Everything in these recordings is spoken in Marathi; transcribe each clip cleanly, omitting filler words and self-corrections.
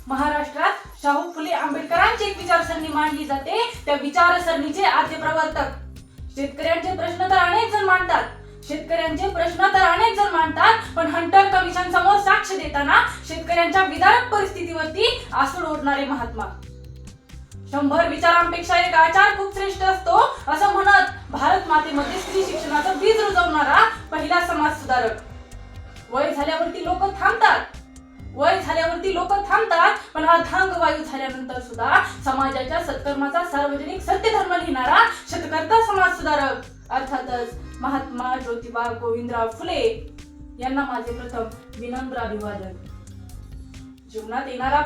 महाराष्ट्रात शाहू फुले आंबेडकरांची एक विचारसरणी मांडली जाते. त्या विचारसरणीचे आद्य प्रवर्तक. शेतकऱ्यांचे प्रश्न तर अनेक जण मांडतात, पण हंटर कमिशन समोर साक्ष देताना शेतकऱ्यांच्या विदारक परिस्थितीवरती आसूड ओढणारे महात्मा. 100 विचारांपेक्षा एक आचार खूप श्रेष्ठ असतो असं म्हणत भारत मातेमध्ये स्त्री शिक्षणाचं बीज रुजवणारा पहिला समाज सुधारक. वय झाल्यावरती लोक थांबतात, पण अर्धांग वायू झाल्यानंतर सुद्धा समाजाच्या सत्कर्माचा सार्वजनिक सत्यधर्म लिहिणारा शतकर्ता समाज सुधारक अर्थातच महात्मा ज्योतिबा गोविंदराव फुले यांना माझे प्रथम विनम्र अभिवादन. जीवनात येणारा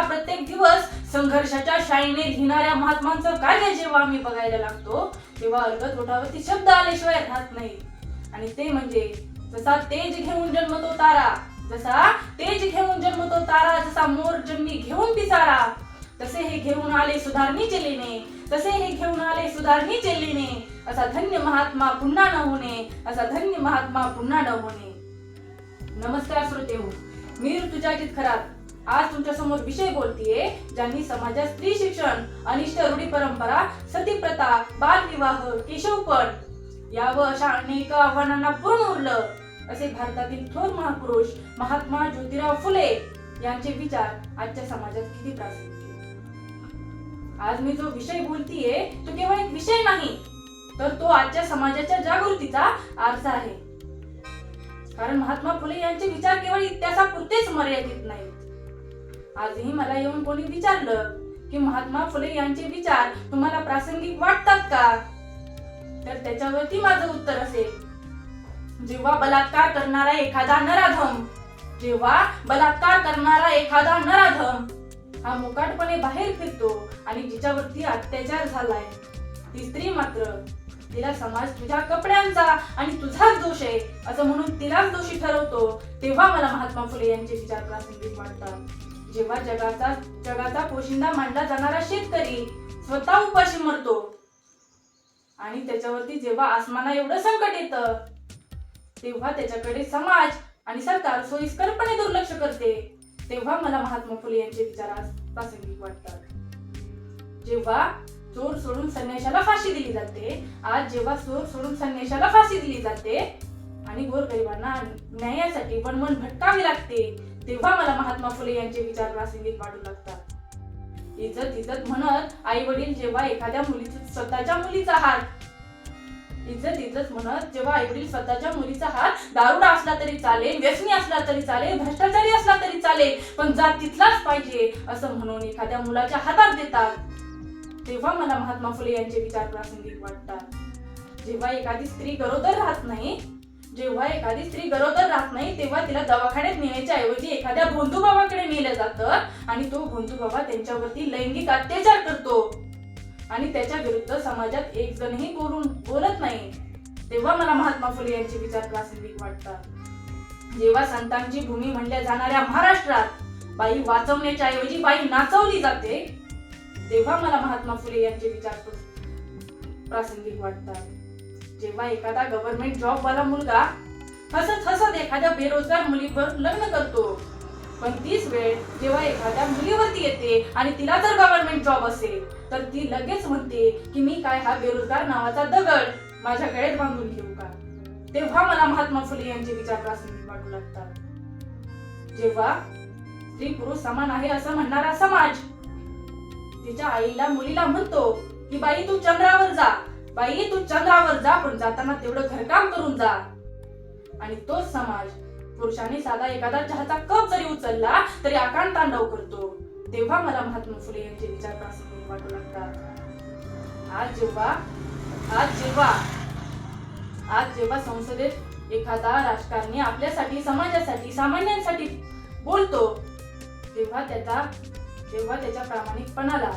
प्रत्येक दिवस संघर्षाच्या शाईने लिहिणाऱ्या महात्मांचं कार्य जेव्हा आम्ही बघायला लागतो तेव्हा अलगद ओठावरती शब्द आल्याशिवाय राहत नाही. आणि ते म्हणजे जसा तेज घेऊन जन्मतो तारा, जसा मोर जन्मी घेऊन पिसारा, तसे हे घेऊन आले सुधारणीचे लेणे, असा धन्य महात्मा पुन्हा न होणे. नमस्कार श्रोतेहो, मी ऋतुजाजित खरात आज तुमच्या समोर विषय बोलतीये ज्यांनी समाजात स्त्री शिक्षण, अनिष्ट रूढी परंपरा, सतीप्रथा, बालविवाह, केशवपण या व अशा अनेक आव्हानांना पूर्ण उरलं असे भारतातील थोर महापुरुष महात्मा ज्योतिराव फुले यांचे विचार आजच्या समाजात किती प्रासंगिक. आज मी जो विषय बोलतीये तो केवळ एक विषय नाही, तर तो आजच्या समाजाच्या जागृतीचा आरसा आहे. कारण महात्मा फुले यांचे विचार केवळ इतिहासापुरतेच मर्यादित नाहीत. आजही मला येऊन कोणी विचारलं की महात्मा फुले यांचे विचार तुम्हाला प्रासंगिक वाटतात का, तर त्याच्यावरती माझं उत्तर असेल, जेव्हा बलात्कार करणारा एखादा नराधम हा मोकाटपणे बाहेर फिरतो आणि जिच्यावरती अत्याचार झालाय ती स्त्री मात्र तिला समाज तुझ्या कपड्यांचा आणि तुझाच दोष आहे असं म्हणून तिलाच दोषी ठरवतो, तेव्हा मला महात्मा फुले यांचे विचार प्रासंगिक वाटतात. जेव्हा जगाचा पोशिंदा मानला जाणारा शेतकरी स्वतः उपाशी मरतो आणि त्याच्यावरती जेव्हा आसमाना एवढं संकट येतं तेव्हा त्याच्याकडे समाज आणि सरकार सोयीस्करपणे दुर्लक्ष करते, तेव्हा मला महात्मा फुले यांचे विचार आज प्रासंगिक वाटतात. जेव्हा चोर सोडून संन्याशाला फाशी दिली जाते आणि गोरगरिबांना न्यायासाठी वणवण भटकावी लागते, तेव्हा मला महात्मा फुले यांचे विचार प्रासंगिक वाटू लागतात. इज्जत म्हणत आई वडील जेव्हा एखाद्या स्वतःच्या मुलीचा हात दारुडा असला तरी चालेल, व्यसनी असला तरी चालेल, भ्रष्टाचारी असला तरी चालेल, पण जात तिथलाच पाहिजे असं म्हणून एखाद्या मुलाच्या हातात देतात, तेव्हा मला महात्मा फुले यांचे विचार प्रासंगिक वाटतात. जेव्हा एखादी स्त्री गरोदर राहत नाही तेव्हा तिला दवाखान्यात नेण्याच्या ऐवजी एखाद्या भोंदूबाबाकडे नेलं जातं आणि तो भोंदूबाबा त्यांच्यावरती लैंगिक अत्याचार करतो आणि त्याच्या विरुद्ध समाजात एक जणही बोलत नाही, तेव्हा मला महात्मा फुले यांचे विचार प्रासंगिक वाटतात. जेव्हा संतांची भूमी म्हणल्या जाणाऱ्या महाराष्ट्रात बाई वाचवण्याच्या ऐवजी बाई नाचवली जाते, तेव्हा मला महात्मा फुले यांचे विचार प्रासंगिक वाटतात. जेव्हा एखादा गव्हर्नमेंट जॉब वाला मुलगा हसत एखाद्या बेरोजगार मुलीवर लग्न करतो, पण तीच वेळ जेव्हा एखाद्या मुलीवरती येते आणि तिला जर गव्हर्नमेंट जॉब असेल तर ती लगेच म्हणते की मी काय हा बेरोजगार नावाचा दगड माझ्या गळ्यात बांधून घेऊ का, तेव्हा मला महात्मा फुले यांचे विचार प्रासंगिक वाटू लागतात. जेव्हा स्त्री पुरुष समान आहे असं म्हणणारा समाज तिच्या आईला मुलीला म्हणतो की बाई तू चंद्रावर जा, पण जाताना तेवढं घरकाम करून जा, आणि तोच समाज पुरुषाने साधा एखादा चहाचा कप जरी उचलला तरी आकांड तांडव करतो, तेव्हा मला महात्मा फुले यांचे विचार प्रासंगिक वाटू लागतात. आज जेव्हा संसदेत एखादा राजकारणी आपल्यासाठी, समाजासाठी, सामान्यांसाठी बोलतो तेव्हा त्याच्या प्रामाणिकपणाला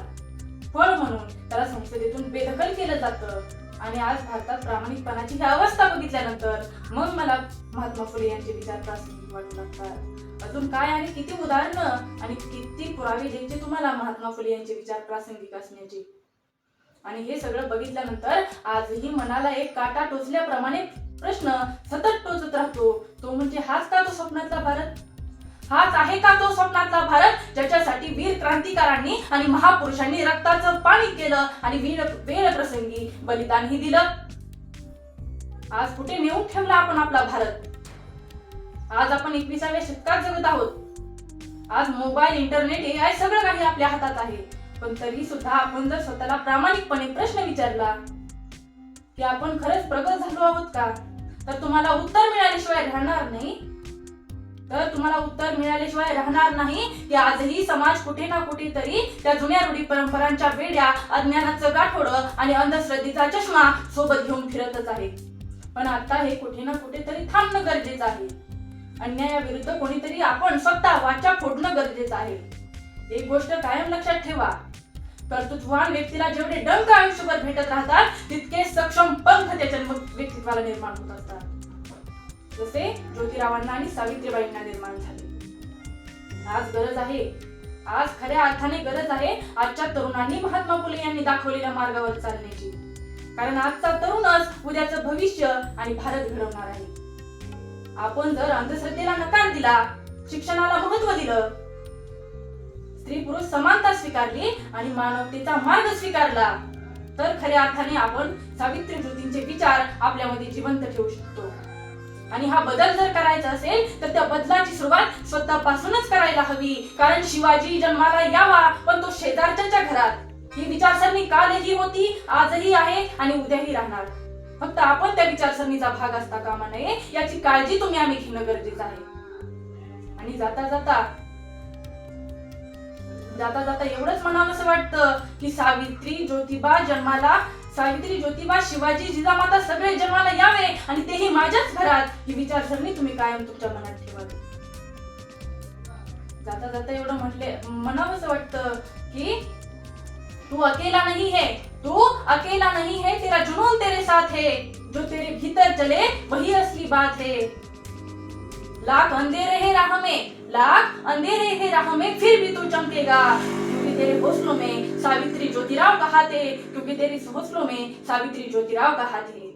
फळ म्हणून त्याला संसदेतून बेदखल केलं जातं. आणि आज भारतात प्रामाणिकपणाची ही अवस्था बघितल्यानंतर मग मला महात्मा फुले यांचे विचार प्रासंगिक वाटू लागतात. अजून काय आणि किती उदाहरणं आणि किती पुरावे द्यायचे तुम्हाला महात्मा फुले यांचे विचार प्रासंगिक असण्याचे. आणि हे सगळं बघितल्यानंतर आजही मनाला एक काटा टोचल्याप्रमाणे प्रश्न सतत टोचत राहतो, तो म्हणजे हाच का तो स्वप्नातला भारत, हाच आहे का तो स्वप्नातला भारत ज्याच्यासाठी वीर क्रांतिकारांनी आणि महापुरुषांनी रक्ताचं पाणी केलं आणि वेळ प्रसंगी बलिदानही दिलं? आज कुठे नेऊन ठेवला आपण आपला भारत? आज आपण 21व्या शतकात जगत आहोत. आज मोबाईल, इंटरनेट, AI सगळं काही आपल्या हातात आहे. पण तरी सुद्धा आपण जर स्वतःला प्रामाणिकपणे प्रश्न विचारला की आपण खरंच प्रगत झालो आहोत का, तर तुम्हाला उत्तर मिळाल्याशिवाय राहणार नाही की आजही समाज कुठे ना कुठेतरी त्या जुन्या रूढी परंपरांच्या वेड्या, अज्ञानाचं गाठोडं आणि अंधश्रद्धेचा चष्मा सोबत घेऊन फिरतच आहे. पण आता हे कुठे ना कुठेतरी थांबणं गरजेचं आहे. अन्यायाविरुद्ध कोणीतरी आपण स्वतः वाचा फोडणं गरजेचं आहे. एक गोष्ट कायम लक्षात ठेवा, कर्तृत्ववान व्यक्तीला जेवढे डंक आयुष्यभर भेटत राहतात तितके सक्षम पंख त्याच्या व्यक्तित्वाला निर्माण होत असतात, जसे ज्योतिरावांना आणि सावित्रीबाईंना निर्माण झाले. आज खऱ्या अर्थाने गरज आहे आजच्या तरुणांनी महात्मा फुले यांनी दाखवलेल्या मार्गावर चालण्याची. कारण आजचा तरुणच उद्याचं भविष्य आणि भारत घडवणार आहे. आपण जर अंधश्रद्धेला नकार दिला, शिक्षणाला महत्त्व दिलं, स्त्री पुरुष समानता स्वीकारली आणि मानवतेचा मार्ग स्वीकारला, तर खऱ्या अर्थाने आपण सावित्री ज्योतींचे विचार आपल्यामध्ये जिवंत ठेवू शकतो. आणि हा बदल जर करायचा असेल तर त्या बदलाची सुरुवात स्वतःपासूनच करायला हवी. कारण शिवाजी जन्माला यावा पण तो शेजारच्या घरात, ही विचारसरणी कालही होती, आजही आहे आणि उद्याही राहणार. फक्त आपण त्या विचारसरणीचा भाग असता कामा नये याची काळजी आम्ही घेणं गरजेचं आहे. आणि जाता जाता एवढंच म्हणावंसं वाटतं की सावित्री ज्योतिबा शिवाजी जिजामाता सगळे जन्माला यावे आणि तेही माझ्याच घरात, ही विचारसरणी तुम्ही कायम तुमच्या मनात ठेवावी. जाता एवढं म्हणावंसं वाटतं की तू अकेला नहीं है, तेरा जुनून तेरे साथ है, जो तेरे भीतर चले वही असली बात है. लाख अंधेरे हैं राह में फिर भी तू चमकेगा, क्योंकि तेरे हौसलों में सावित्री ज्योतिराव का हाथ है.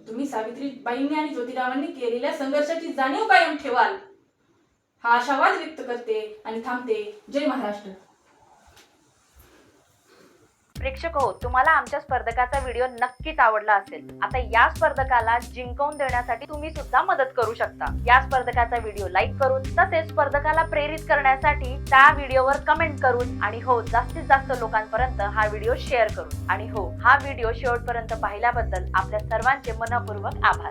तुम्ही सावित्रीबाईंनी आणि ज्योतिरावांनी केलेल्या संघर्षाची जाणीव कायम ठेवाल, हा आशावाद व्यक्त करते आणि थांबते. जय महाराष्ट्र. प्रेक्षक हो, तुम्हाला आमच्या स्पर्धकाचा व्हिडिओ नक्कीच आवडला असेल. आता या स्पर्धकाला जिंकवून देण्यासाठी तुम्ही सुद्धा मदत करू शकता. या स्पर्धकाचा व्हिडिओ लाईक करून, तसेच स्पर्धकाला प्रेरित करण्यासाठी त्या व्हिडिओवर कमेंट करून, आणि हो, जास्तीत जास्त लोकांपर्यंत हा व्हिडिओ शेअर करून. आणि हो, हा व्हिडिओ शेवटपर्यंत पाहिल्याबद्दल आपल्या सर्वांचे मनपूर्वक आभार.